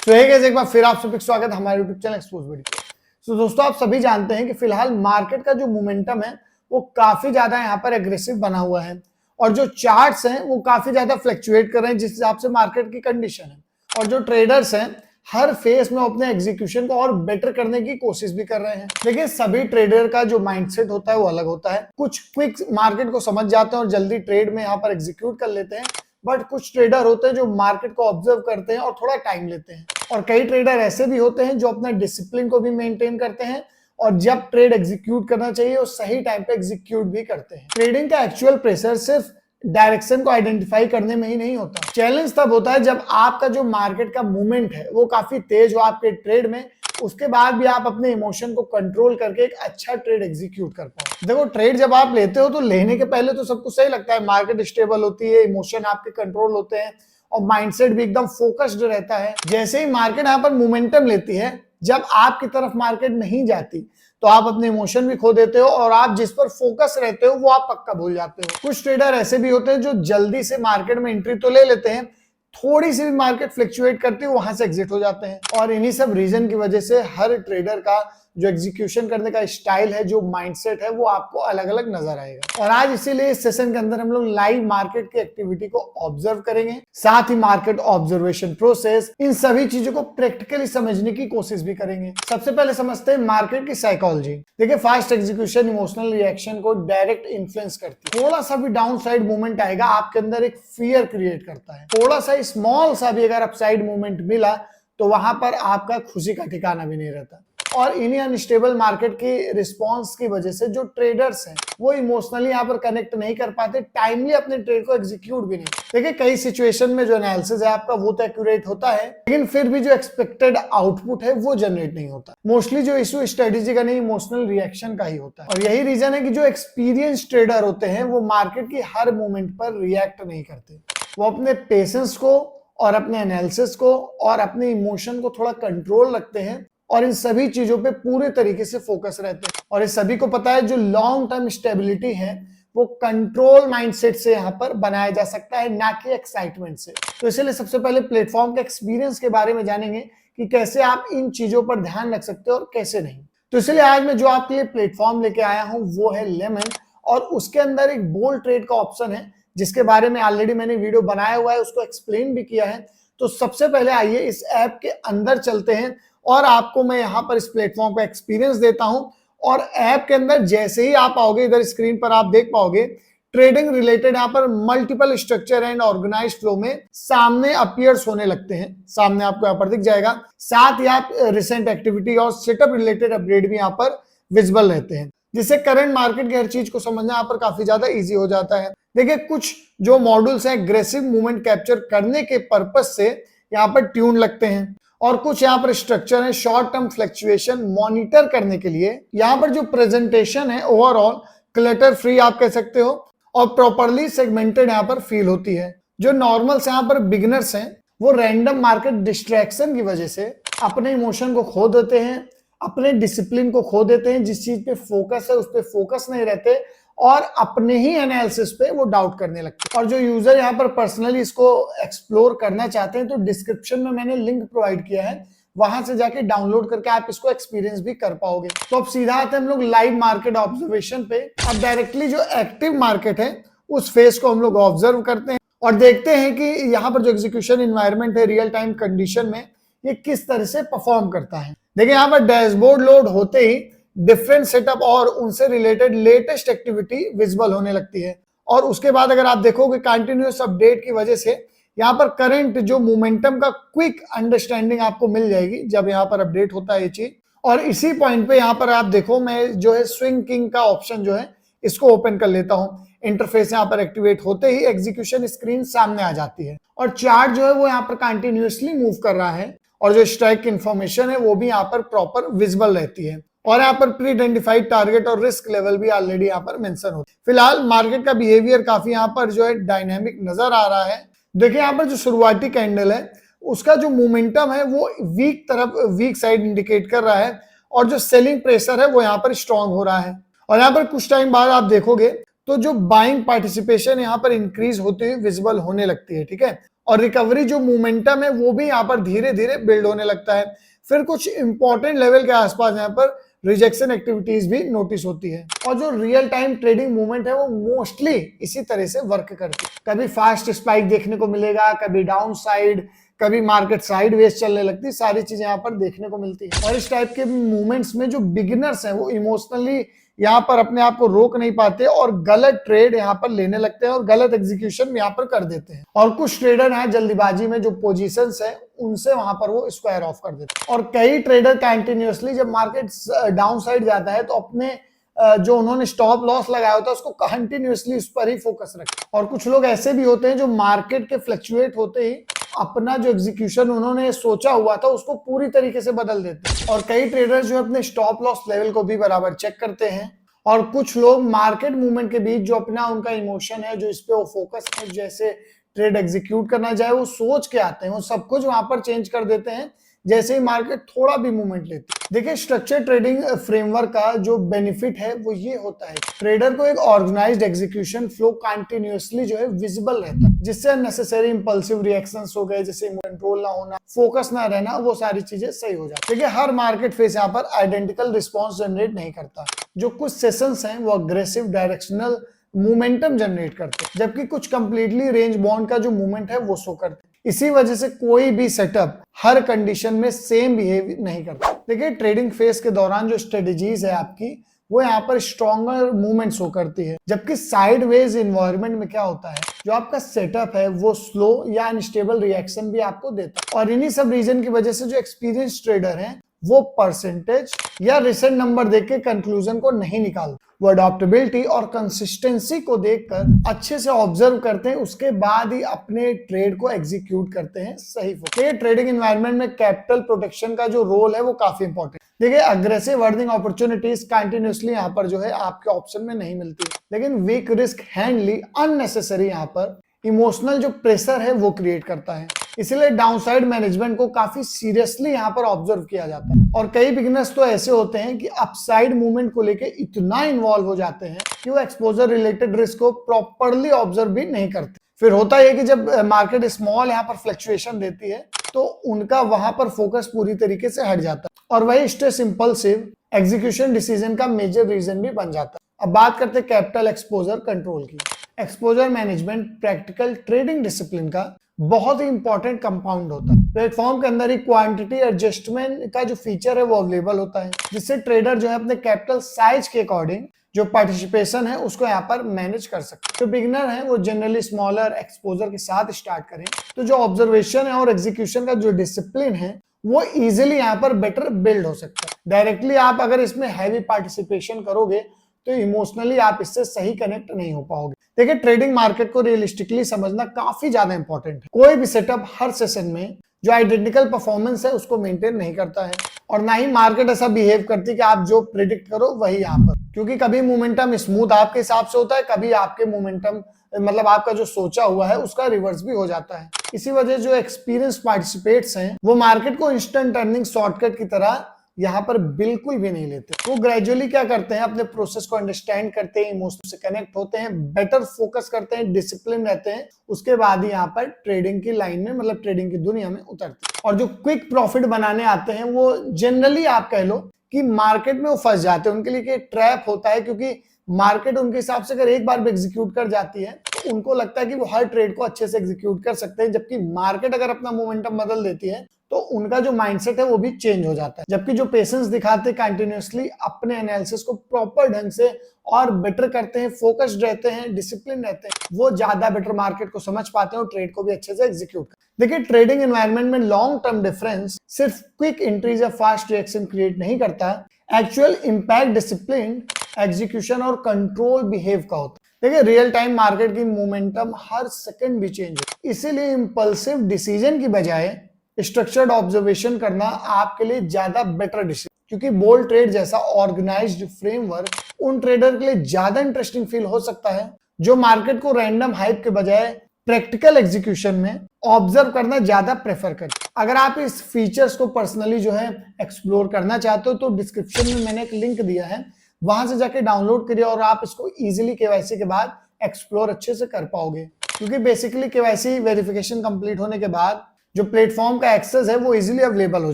तो एक बार फिर आप सभी स्वागत है हमारे यूट्यूब चैनल एक्सपोज वीडियो। तो दोस्तों आप सभी जानते हैं कि फिलहाल मार्केट का जो मोमेंटम है वो काफी ज्यादा यहाँ पर एग्रेसिव बना हुआ है और जो चार्ट्स हैं वो काफी ज्यादा फ्लक्चुएट कर रहे हैं जिस हिसाब से मार्केट की कंडीशन है। और जो ट्रेडर्स हैं हर फेज में अपने एग्जीक्यूशन को और बेटर करने की कोशिश भी कर रहे हैं। देखिए सभी ट्रेडर का जो माइंडसेट होता है वो अलग होता है। कुछ क्विक मार्केट को समझ जाते हैं और जल्दी ट्रेड में यहाँ पर एग्जीक्यूट कर लेते हैं, बट कुछ ट्रेडर होते हैं जो मार्केट को ऑब्जर्व करते हैं और थोड़ा टाइम लेते हैं। और कई ट्रेडर ऐसे भी होते हैं जो अपना डिसिप्लिन को भी मेंटेन करते हैं और जब ट्रेड एग्जीक्यूट करना चाहिए वो सही टाइम पे एग्जीक्यूट भी करते हैं। ट्रेडिंग का एक्चुअल प्रेशर सिर्फ डायरेक्शन को आइडेंटिफाई करने में ही नहीं होता। चैलेंज तब होता है जब आपका जो मार्केट का मूवमेंट है वो काफी तेज हो आपके ट्रेड में, उसके बाद भी आप अपने इमोशन को कंट्रोल करके एक अच्छा ट्रेड एग्जीक्यूट कर पाओ। देखो ट्रेड जब आप लेते हो तो लेने के पहले तो सब कुछ सही लगता है, मार्केट स्टेबल होती है, इमोशन आपके कंट्रोल होते हैं और माइंडसेट भी एकदम फोकस्ड रहता है। जैसे ही मार्केट यहाँ पर मोमेंटम लेती है, जब आपकी तरफ मार्केट नहीं जाती तो आप अपने इमोशन भी खो देते हो और आप जिस पर फोकस रहते हो वो आप पक्का भूल जाते हो। कुछ ट्रेडर ऐसे भी होते हैं जो जल्दी से मार्केट में एंट्री तो ले लेते हैं, थोड़ी सी भी मार्केट फ्लक्चुएट करती है वहां से एग्जिट हो जाते हैं। और इन्हीं सब रीजन की वजह से हर ट्रेडर का जो एग्जीक्यूशन करने का स्टाइल है, जो माइंडसेट है, वो आपको अलग अलग नजर आएगा। और आज इसीलिए इस सेशन के अंदर हम लोग लाइव मार्केट की एक्टिविटी को ऑब्जर्व करेंगे, साथ ही मार्केट ऑब्जर्वेशन प्रोसेस, इन सभी चीजों को प्रैक्टिकली समझने की कोशिश भी करेंगे। सबसे पहले समझते हैं मार्केट की साइकोलॉजी। देखिए फास्ट एग्जीक्यूशन इमोशनल रिएक्शन को डायरेक्ट इन्फ्लुएंस करती है। थोड़ा सा भी डाउन साइड मूवमेंट आएगा आपके अंदर एक फियर क्रिएट करता है। थोड़ा सा स्मॉल सा भी अगर अपसाइड मूवमेंट मिला तो वहां पर आपका खुशी का ठिकाना भी नहीं रहता। और इन्हीं अनस्टेबल मार्केट की रिस्पांस की वजह से जो ट्रेडर्स हैं वो इमोशनली यहाँ पर कनेक्ट नहीं कर पाते, टाइमली अपने ट्रेड को एग्जीक्यूट भी नहीं। देखिए कई सिचुएशन में जो एनालिसिस है आपका वो तो एक्यूरेट होता है, लेकिन फिर भी जो एक्सपेक्टेड आउटपुट है वो जनरेट नहीं होता। मोस्टली जो इशू स्ट्रेटेजी का नहीं, इमोशनल रिएक्शन का ही होता है। और यही रीजन है कि जो एक्सपीरियंस ट्रेडर होते हैं वो मार्केट की हर मूवमेंट पर रिएक्ट नहीं करते। वो अपने पेशेंस को और अपने एनालिसिस को और अपने इमोशन को थोड़ा कंट्रोल रखते हैं और इन सभी चीजों पे पूरे तरीके से फोकस रहते हैं। और इस सभी को पता है जो लॉन्ग टर्म स्टेबिलिटी है वो कंट्रोल माइंडसेट से यहाँ पर बनाया जा सकता है, ना कि एक्साइटमेंट से। तो इसलिए सबसे पहले प्लेटफॉर्म के एक्सपीरियंस के बारे में जानेंगे कि कैसे आप इन चीजों पर ध्यान रख सकते हो और कैसे नहीं। तो इसलिए आज मैं जो आपके लिए प्लेटफॉर्म लेके आया हूं वो है लेमन, और उसके अंदर एक बोल्ड ट्रेड का ऑप्शन है जिसके बारे में ऑलरेडी मैंने वीडियो बनाया हुआ है, उसको एक्सप्लेन भी किया है। तो सबसे पहले आइए इस ऐप के अंदर चलते हैं और आपको मैं यहाँ पर इस प्लेटफॉर्म का एक्सपीरियंस देता हूं। और ऐप के अंदर जैसे ही आप आओगे, इधर स्क्रीन पर आप देख पाओगे ट्रेडिंग रिलेटेड यहाँ पर multiple structure and organised flow में सामने अपीयर्स होने लगते हैं। सामने आपको यहाँ पर दिख जाएगा। साथ ही आप रिसेंट एक्टिविटी और सेटअप रिलेटेड अपडेट भी यहाँ पर विजिबल रहते हैं, जिससे करंट मार्केट की हर चीज को समझना यहाँ पर काफी ज्यादा इजी हो जाता है। देखिए कुछ जो मॉड्यूल्स हैं एग्रेसिव मूवमेंट कैप्चर करने के पर्पज से यहाँ पर ट्यून लगते हैं, और कुछ यहाँ पर स्ट्रक्चर है शॉर्ट टर्म फ्लक्चुएशन मॉनिटर करने के लिए। यहाँ पर जो प्रेजेंटेशन है ओवरऑल क्लटर फ्री आप कह सकते हो और प्रॉपरली सेगमेंटेड यहाँ पर फील होती है। जो नॉर्मल्स यहाँ पर बिगिनर्स हैं वो रैंडम मार्केट डिस्ट्रैक्शन की वजह से अपने इमोशन को खो देते हैं, अपने डिसिप्लिन को खो देते हैं, जिस चीज पे फोकस है उस पे फोकस नहीं रहते और अपने ही एनालिसिस पे वो डाउट करने लगते हैं। और जो यूजर यहाँ पर पर्सनली इसको एक्सप्लोर करना चाहते हैं तो डिस्क्रिप्शन में मैंने लिंक प्रोवाइड किया है, वहां से जाके डाउनलोड करके आप इसको एक्सपीरियंस भी कर पाओगे। तो अब सीधा आते हैं हम लोग लाइव मार्केट ऑब्जर्वेशन पे। अब डायरेक्टली जो एक्टिव मार्केट है उस फेज को हम लोग ऑब्जर्व करते हैं और देखते हैं कि यहाँ पर जो एग्जीक्यूशन इन्वायरमेंट है रियल टाइम कंडीशन में ये किस तरह से परफॉर्म करता है। देखिए यहाँ पर डैशबोर्ड लोड होते ही डिफरेंट सेटअप और उनसे रिलेटेड लेटेस्ट एक्टिविटी विजिबल होने लगती है। और उसके बाद अगर आप देखोगे कंटिन्यूअस अपडेट की वजह से यहाँ पर करंट जो मोमेंटम का क्विक अंडरस्टैंडिंग आपको मिल जाएगी जब यहाँ पर अपडेट होता है ये चीज। और इसी पॉइंट पे यहाँ पर आप देखो मैं जो है स्विंग किंग का ऑप्शन जो है इसको ओपन कर लेता हूँ। इंटरफेस यहाँ पर एक्टिवेट होते ही एग्जीक्यूशन स्क्रीन सामने आ जाती है और चार्ट जो है वो यहाँ पर कंटिन्यूअसली मूव कर रहा है और जो स्ट्राइक इन्फॉर्मेशन है वो भी यहाँ पर प्रॉपर विजिबल रहती है। और यहाँ पर प्री आइडेंटिफाइड टारगेट और रिस्क लेवल भी ऑलरेडी यहाँ पर मेंशन होता है। फिलहाल मार्केट का बिहेवियर काफी यहाँ पर जो है डायनामिक नजर आ रहा है। देखिए यहाँ पर जो शुरुआती कैंडल है उसका जो मोमेंटम है वो वीक साइड इंडिकेट कर रहा है और जो सेलिंग प्रेशर है वो यहाँ पर स्ट्रॉन्ग हो रहा है। और यहाँ पर कुछ टाइम बाद आप देखोगे तो जो बाइंग पार्टिसिपेशन यहाँ पर इंक्रीज होती हुई विजिबल होने लगती है, ठीक है। और रिकवरी जो मोमेंटम है वो भी यहाँ पर धीरे धीरे बिल्ड होने लगता है। फिर कुछ इंपॉर्टेंट लेवल के आसपास यहाँ पर रिजेक्शन एक्टिविटीज भी नोटिस होती है। और जो रियल टाइम ट्रेडिंग मूवमेंट है वो मोस्टली इसी तरह से वर्क करती है। कभी फास्ट स्पाइक देखने को मिलेगा, कभी डाउन साइड, कभी मार्केट साइडवेज चलने लगती है, सारी चीजें यहाँ पर देखने को मिलती है। और इस टाइप के मूवमेंट्स में जो बिगिनर्स हैं वो इमोशनली यहाँ पर अपने आप को रोक नहीं पाते और गलत ट्रेड यहाँ पर लेने लगते हैं और गलत एग्जीक्यूशन यहाँ पर कर देते हैं। और कुछ ट्रेडर हैं जल्दीबाजी में जो पोजीशंस है उनसे वहां पर वो स्क्वायर ऑफ कर देते हैं। और कई ट्रेडर कंटिन्यूअसली जब मार्केट डाउन साइड जाता है तो अपने जो उन्होंने स्टॉप लॉस लगाया होता है उसको कंटिन्यूअसली उस पर ही फोकस रखें। और कुछ लोग ऐसे भी होते हैं जो मार्केट के फ्लक्चुएट होते ही अपना जो एग्जीक्यूशन उन्होंने सोचा हुआ था उसको पूरी तरीके से बदल देते हैं। और कई ट्रेडर्स जो अपने स्टॉप लॉस लेवल को भी बराबर चेक करते हैं। और कुछ लोग मार्केट मूवमेंट के बीच जो अपना उनका इमोशन है, जो इस पे वो फोकस है, जैसे ट्रेड एग्जीक्यूट करना चाहे वो सोच के आते हैं, वो सब कुछ वहां पर चेंज कर देते हैं जैसे ही मार्केट थोड़ा भी मूवमेंट लेती है। देखिए, स्ट्रक्चर ट्रेडिंग फ्रेमवर्क का जो बेनिफिट है वो ये होता है, ट्रेडर को एक ऑर्गेनाइज्ड एग्जीक्यूशन फ्लो कंटिन्यूअसली जो है विजिबल रहता है, जिससे अननेसेसरी इंपल्सिव रिएक्शंस हो गए, जैसे कंट्रोल ना होना, फोकस ना रहना, वो सारी चीजें सही हो जाती है। देखिए, हर मार्केट फेस यहाँ पर आइडेंटिकल रिस्पॉन्स जनरेट नहीं करता। जो कुछ सेशंस हैं वो अग्रेसिव डायरेक्शनल मोमेंटम जनरेट करते हैं, जबकि कुछ कंप्लीटली रेंज बाउंड का जो मूवमेंट है वो शो करते हैं। इसी वजह से कोई भी सेटअप हर कंडीशन में सेम बिहेव नहीं करता। देखिए, ट्रेडिंग फेज के दौरान जो स्ट्रेटेजीज है आपकी वो यहाँ पर स्ट्रॉन्गर मूवमेंट शो करती है, जबकि साइडवेज इन्वायरमेंट में क्या होता है, जो आपका सेटअप है वो स्लो या अनस्टेबल रिएक्शन भी आपको देता है। और इन्हीं सब रीजन की वजह से जो एक्सपीरियंस ट्रेडर हैं वो परसेंटेज या रिसेंट नंबर देख के कंक्लूजन को नहीं निकालते, वो अडॉप्टेबिलिटी और कंसिस्टेंसी को देखकर अच्छे से ऑब्जर्व करते हैं, उसके बाद ही अपने ट्रेड को एग्जीक्यूट करते हैं सही। ट्रेडिंग एनवायरनमेंट में कैपिटल प्रोटेक्शन का जो रोल है वो काफी इंपॉर्टेंट। देखिए, अग्रेसिव अर्निंग अपॉर्चुनिटीज कंटिन्यूअसली यहाँ पर जो है आपके ऑप्शन में नहीं मिलती, लेकिन वीक रिस्क हैंडली अननेसेसरी यहाँ पर इमोशनल जो प्रेशर है वो क्रिएट करता है। इसलिए डाउनसाइड मैनेजमेंट को काफी सीरियसली यहाँ पर ऑब्जर्व किया जाता है। और कई बिगिनर्स तो ऐसे होते हैं कि अपसाइड मूवमेंट को लेके इतना इन्वॉल्व हो जाते हैं कि वो एक्सपोजर रिलेटेड रिस्क को प्रॉपरली ऑब्जर्व भी नहीं करते। फिर होता है कि जब मार्केट स्मॉल यहाँ पर फ्लक्चुएशन देती है तो उनका वहां पर फोकस पूरी तरीके से हट जाता है और वही स्ट्रेस इंपल्सिव एग्जीक्यूशन डिसीजन का मेजर रीजन भी बन जाता है। अब बात करते हैं कैपिटल एक्सपोजर कंट्रोल की। Exposure management practical trading discipline का बहुत ही इंपॉर्टेंट कंपाउंड होता है। प्लेटफॉर्म के अंदर ही क्वांटिटी एडजस्टमेंट का जो फीचर है वो अवेलेबल होता है, जिससे ट्रेडर जो है अपने कैपिटल साइज के अकॉर्डिंग जो पार्टिसिपेशन है उसको यहाँ पर मैनेज कर सकते हैं। जो बिगिनर है वो जनरली स्मॉलर एक्सपोजर के साथ स्टार्ट करें तो जो ऑब्जर्वेशन है और एग्जीक्यूशन का जो डिसिप्लिन है वो इजीली यहाँ पर बेटर बिल्ड हो सकता है। डायरेक्टली आप अगर इसमें हैवी पार्टिसिपेशन करोगे तो इमोशनली आप इससे सही कनेक्ट नहीं हो पाओगे। देखिए, ट्रेडिंग मार्केट को रियलिस्टिकली समझना काफी ज्यादा इंपॉर्टेंट है। कोई भी सेटअप हर सेशन में जो आइडेंटिकल परफॉर्मेंस है उसको मेंटेन नहीं करता है और ना ही मार्केट ऐसा बिहेव करती है कि आप जो प्रिडिक्ट करो वही यहाँ पर, क्योंकि कभी मोमेंटम स्मूथ आपके हिसाब से होता है, कभी आपके मोमेंटम मतलब आपका जो सोचा हुआ है उसका रिवर्स भी हो जाता है। इसी वजह जो एक्सपीरियंस पार्टिसिपेट्स हैं वो मार्केट को इंस्टेंट अर्निंग शॉर्टकट की तरह यहाँ पर बिल्कुल भी नहीं लेते। वो ग्रेजुअली क्या करते हैं, अपने प्रोसेस को अंडरस्टैंड करते हैं, इमोशन से कनेक्ट होते हैं, बेटर फोकस करते हैं, डिसिप्लिन रहते हैं, उसके बाद ही यहाँ पर ट्रेडिंग की लाइन में मतलब ट्रेडिंग की दुनिया में उतरते हैं। और जो क्विक प्रॉफिट बनाने आते हैं वो जनरली आप कह लो कि मार्केट में वो फंस जाते हैं। उनके लिए ट्रैप होता है, क्योंकि मार्केट उनके हिसाब से अगर एक बार भी एग्जीक्यूट कर जाती है तो उनको लगता है कि वो हर ट्रेड को अच्छे से एग्जीक्यूट कर सकते हैं, जबकि मार्केट अगर अपना मोमेंटम बदल देती है तो उनका जो माइंडसेट है वो भी चेंज हो जाता है। जबकि जो पेशेंस दिखाते हैं, कंटिन्यूअसली अपने एनालिसिस को प्रॉपर ढंग से और बेटर करते हैं, फोकस्ड रहते हैं, डिसिप्लिन रहते हैं, वो ज्यादा बेटर मार्केट को समझ पाते हैं और ट्रेड को भी अच्छे से एग्जीक्यूट करते हैं। देखिए, ट्रेडिंग एनवायरनमेंट में लॉन्ग टर्म डिफरेंस सिर्फ क्विक एंट्रीज या फास्ट रिएक्शन क्रिएट नहीं करता, एक्चुअल इंपैक्ट डिसिप्लिन, एग्जीक्यूशन और कंट्रोल बिहेव का होता है। देखिए, रियल टाइम मार्केट की मोमेंटम हर सेकंड भी चेंज है, इसीलिए इंपल्सिव डिसीजन की बजाय स्ट्रक्चर्ड ऑब्जर्वेशन करना आपके लिए ज्यादा बेटर डिसीजन, क्योंकि बोल्ड ट्रेड जैसा ऑर्गेनाइज्ड फ्रेमवर्क उन ट्रेडर के लिए ज्यादा इंटरेस्टिंग फील हो सकता है जो मार्केट को रैंडम हाइप के बजाय प्रैक्टिकल एग्जीक्यूशन में ऑब्जर्व करना ज्यादा प्रेफर करें। अगर आप इस फीचर्स को पर्सनली जो है एक्सप्लोर करना चाहते हो तो डिस्क्रिप्शन में मैंने एक लिंक दिया है, वहां से जाके डाउनलोड करिए और आप इसको इजीली केवाईसी के बाद एक्सप्लोर अच्छे से कर पाओगे। क्योंकि बेसिकली केवाईसी वेरिफिकेशन कंप्लीट होने के बाद जो प्लेटफॉर्म का एक्सेस है वो इजीली अवेलेबल हो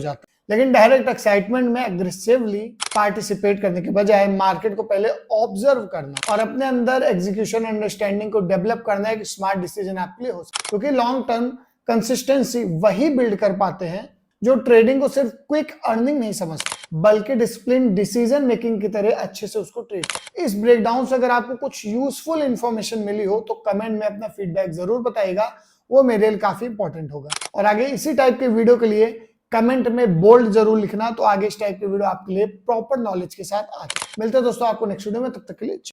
जाता है। लेकिन डायरेक्ट एक्साइटमेंट में एग्रेसिवली पार्टिसिपेट करने के बजाय मार्केट को पहले ऑब्जर्व करना और अपने अंदर एग्जीक्यूशन अंडरस्टैंडिंग को डेवलप करना एक स्मार्ट डिसीजन आपके लिए हो सकता है। क्योंकि लॉन्ग टर्म कंसिस्टेंसी वही बिल्ड कर पाते हैं जो ट्रेडिंग को सिर्फ क्विक अर्निंग नहीं समझते बल्कि डिसिप्लिन डिसीजन मेकिंग की तरह अच्छे से उसको ट्रीट। इस ब्रेकडाउन से अगर आपको कुछ यूजफुल इंफॉर्मेशन मिली हो तो कमेंट में अपना फीडबैक जरूर बताइएगा, वो मेरे लिए काफी इंपॉर्टेंट होगा। और आगे इसी टाइप के वीडियो के लिए कमेंट में बोल्ड जरूर लिखना, तो आगे इस टाइप के वीडियो आपके लिए प्रॉपर नॉलेज के साथ आते। मिलते हैं दोस्तों आपको नेक्स्ट वीडियो में, तब तक के लिए।